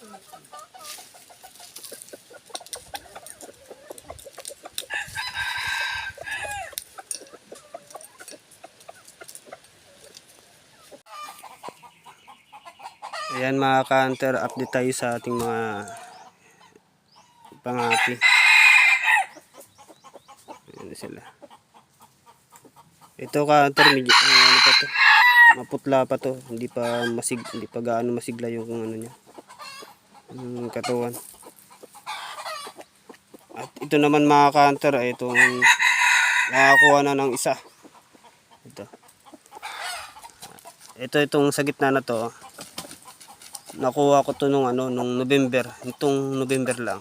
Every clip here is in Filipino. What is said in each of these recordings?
Ayan mga ka-hunter, update tayo sa ating mga pangati. Ayan sila. Ito ka-hunter, medyo ano pa to, maputla pa to, hindi pa gaano masigla yung ano niya, yung katawan. At ito naman mga ka-hunter, itong nakakuha na ng isa. Itong sa gitna na to, nakuha ko to nung November, itong November lang.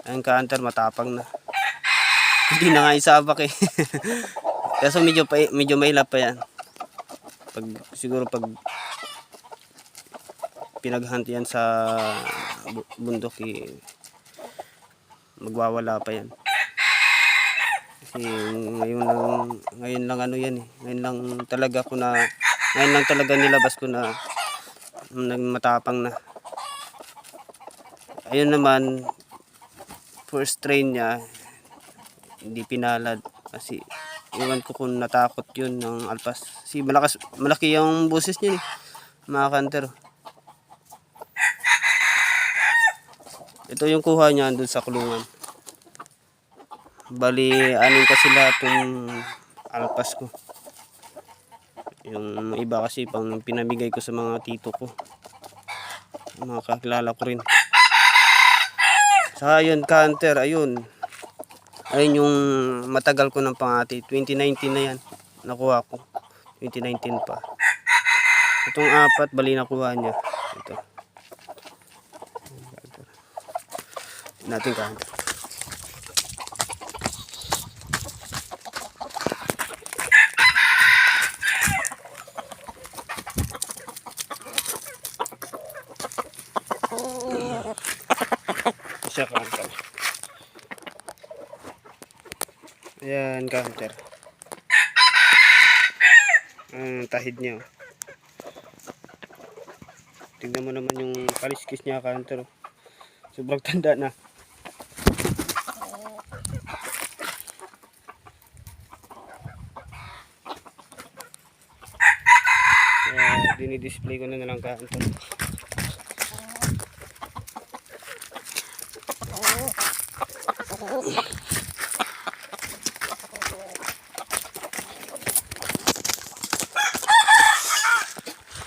Ayun ka-hunter, matapang na. Hindi na nga isabak eh. Kaso medyo mahilap pa yan. Siguro pag pinaghunt yan sa bundok magwawala pa yan. Kasi ngayon lang ano yan eh. Ngayon lang talaga nilabas ko na matapang na. Ayun naman, first train niya hindi pinalad kasi iwan ko kung natakot yun ng alpas. Kasi malaki yung boses niya eh, mga ka-hunter. Ito yung kuha niya doon sa kulungan. Bali, anin kasi lahat yung alpas ko. Yung iba kasi pang pinamigay ko sa mga tito ko, mga kakilala ko rin. Saka yun ka-hunter, ayun yung matagal ko ng pangati. 2019 na yan nakuha ko, 2019 pa. Itong apat bali nakuha niya. Ito natin ka-hunter. Siya ka-hunter. Ayan ka-hunter. Tahid niya. Tingnan mo naman yung kaliskis niya ka-hunter. Sobrang tanda na. Dinidisplay ko na lang ka-hunter.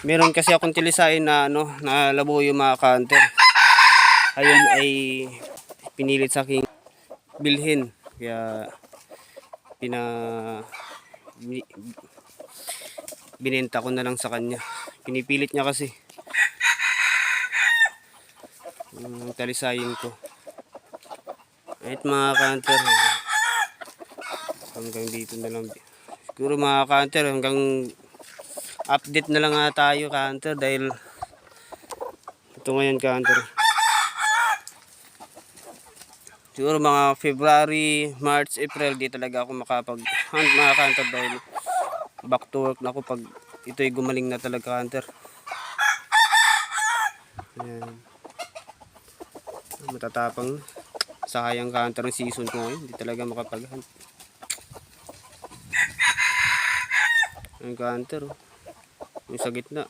Meron kasi akong tilisain na na labo yung mga ka-hunter. Ayun ay pinilit sa aking bilhin. Kaya binenta ko na lang sa kanya. Pinipilit niya kasi yung talisayin ko. At mga ka-hunter, hanggang dito na lang. Siguro mga ka-hunter, hanggang update na lang nga tayo ka-hunter dahil ito ngayon ka-hunter. Siguro mga February, March, April di talaga ako makapag-hunt mga ka-hunter dahil back to work na ako pag ito'y gumaling na talaga ka-hunter. Ayan. Matatapang sayang ka-hunter ng season ko ngayon, di talaga makapag-hunt. Ayan ka-hunter, yung sa gitna.